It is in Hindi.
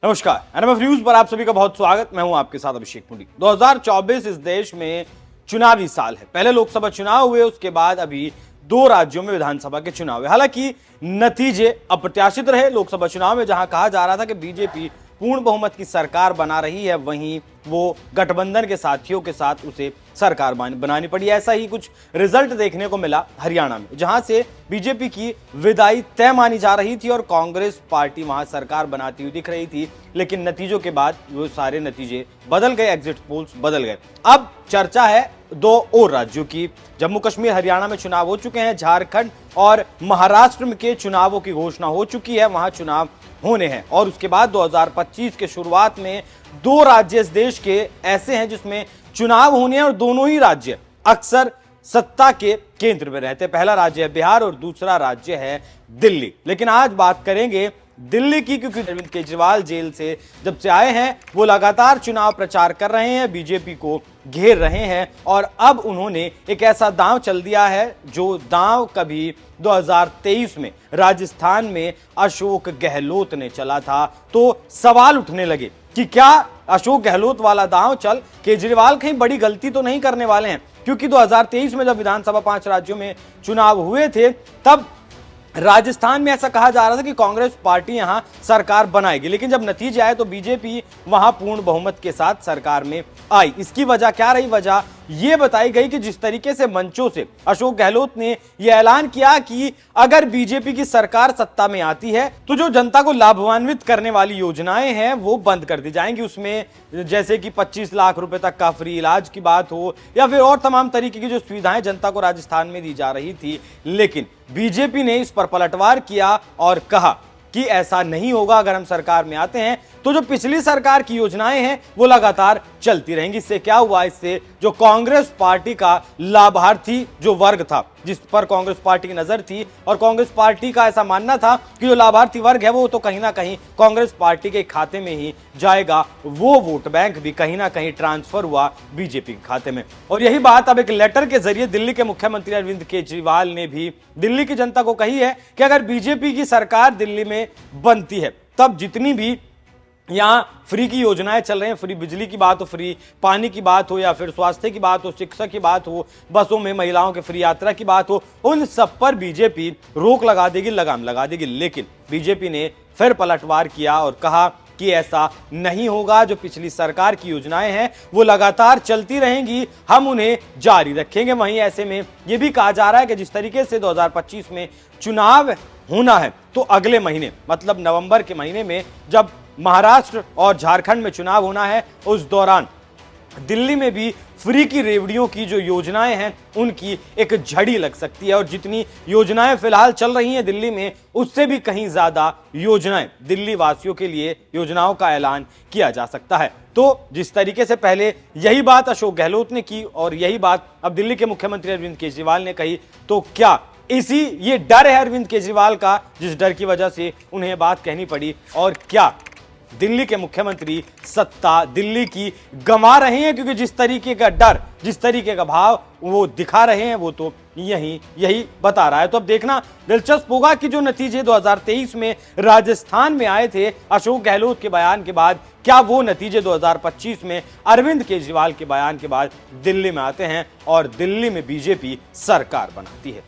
नमस्कार, एनएमएफ न्यूज पर आप सभी का बहुत स्वागत। मैं हूं आपके साथ अभिषेक मुंडी। 2024 इस देश में चुनावी साल है। पहले लोकसभा चुनाव हुए, उसके बाद अभी 2 राज्यों में विधानसभा के चुनाव हुए। हालांकि नतीजे अप्रत्याशित रहे। लोकसभा चुनाव में जहां कहा जा रहा था कि बीजेपी पूर्ण बहुमत की सरकार बना रही है, वहीं वो गठबंधन के साथियों के साथ उसे सरकार बनानी पड़ी। ऐसा ही कुछ रिजल्ट देखने को मिला हरियाणा में, जहां से बीजेपी की विदाई तय मानी जा रही थी और कांग्रेस पार्टी वहां सरकार बनाती हुई दिख रही थी। लेकिन नतीजों के बाद वो सारे नतीजे बदल गए, एग्जिट पोल्स बदल गए। अब चर्चा है 2 और राज्यों की। जम्मू कश्मीर हरियाणा में चुनाव हो चुके हैं, झारखंड और महाराष्ट्र के चुनावों की घोषणा हो चुकी है, वहां चुनाव होने हैं। और उसके बाद 2025 के शुरुआत में 2 राज्य इस देश के ऐसे हैं जिसमें चुनाव होने हैं और दोनों ही राज्य अक्सर सत्ता के केंद्र में रहते हैं। पहला राज्य है बिहार और दूसरा राज्य है दिल्ली। लेकिन आज बात करेंगे दिल्ली की, क्योंकि अरविंद केजरीवाल जेल से जब से आए हैं वो लगातार चुनाव प्रचार कर रहे हैं, बीजेपी को घेर रहे हैं और अब उन्होंने एक ऐसा दांव चल दिया है जो दांव कभी 2023 में राजस्थान में अशोक गहलोत ने चला था। तो सवाल उठने लगे कि क्या अशोक गहलोत वाला दांव चल केजरीवाल कहीं बड़ी गलती तो नहीं करने वाले हैं, क्योंकि 2023 में जब विधानसभा 5 राज्यों में चुनाव हुए थे तब राजस्थान में ऐसा कहा जा रहा था कि कांग्रेस पार्टी यहां सरकार बनाएगी, लेकिन जब नतीजे आए तो बीजेपी वहां पूर्ण बहुमत के साथ सरकार में आई। इसकी वजह क्या रही? वजह यह बताई गई कि जिस तरीके से मंचों से अशोक गहलोत ने यह ऐलान किया कि अगर बीजेपी की सरकार सत्ता में आती है तो जो जनता को लाभान्वित करने वाली योजनाएं हैं वो बंद कर दी जाएंगी। उसमें जैसे कि 25 लाख रुपए तक का फ्री इलाज की बात हो या फिर और तमाम तरीके की जो सुविधाएं जनता को राजस्थान में दी जा रही थी। लेकिन बीजेपी ने इस पर पलटवार किया और कहा कि ऐसा नहीं होगा। अगर हम सरकार में आते हैं तो जो पिछली सरकार की योजनाएं हैं वो लगातार चलती रहेंगी। इससे क्या हुआ? इससे जो कांग्रेस पार्टी का लाभार्थी जो वर्ग था, जिस पर कांग्रेस पार्टी की नजर थी और कांग्रेस पार्टी का ऐसा मानना था कि जो लाभार्थी वर्ग है वो तो कहीं ना कहीं कांग्रेस पार्टी के खाते में ही जाएगा, वो वोट बैंक भी कहीं ना कहीं ट्रांसफर हुआ बीजेपी के खाते में। और यही बात अब एक लेटर के जरिए दिल्ली के मुख्यमंत्री अरविंद केजरीवाल ने भी दिल्ली की जनता को कही है कि अगर बीजेपी की सरकार दिल्ली में बनती है तब जितनी भी यहां फ्री की योजनाएं चल रही हैं, फ्री बिजली की बात हो, फ्री पानी की बात हो या फिर स्वास्थ्य की बात हो, शिक्षा की बात हो, बसों में महिलाओं के फ्री यात्रा की बात हो, उन सब पर बीजेपी रोक लगा देगी, लगाम लगा देगी। लेकिन बीजेपी ने फिर पलटवार किया और कहा कि ऐसा नहीं होगा। जो पिछली सरकार की योजनाएं हैं वो लगातार चलती रहेंगी, हम उन्हें जारी रखेंगे। वहीं ऐसे में यह भी कहा जा रहा है कि जिस तरीके से 2025 में चुनाव होना है तो अगले महीने मतलब नवंबर के महीने में जब महाराष्ट्र और झारखंड में चुनाव होना है, उस दौरान दिल्ली में भी फ्री की रेवड़ियों की जो योजनाएं हैं उनकी एक झड़ी लग सकती है। और जितनी योजनाएं फिलहाल चल रही हैं दिल्ली में, उससे भी कहीं ज्यादा योजनाएं दिल्ली वासियों के लिए योजनाओं का ऐलान किया जा सकता है। तो जिस तरीके से पहले यही बात अशोक गहलोत ने की और यही बात अब दिल्ली के मुख्यमंत्री अरविंद केजरीवाल ने कही, तो क्या ये डर है अरविंद केजरीवाल का जिस डर की वजह से उन्हें बात कहनी पड़ी? और क्या दिल्ली के मुख्यमंत्री सत्ता दिल्ली की गंवा रहे हैं? क्योंकि जिस तरीके का डर, जिस तरीके का भाव वो दिखा रहे हैं वो तो यही बता रहा है। तो अब देखना दिलचस्प होगा कि जो नतीजे 2023 में राजस्थान में आए थे अशोक गहलोत के बयान के बाद, क्या वो नतीजे 2025 में अरविंद केजरीवाल के बयान के बाद दिल्ली में आते हैं और दिल्ली में बीजेपी सरकार बनाती है।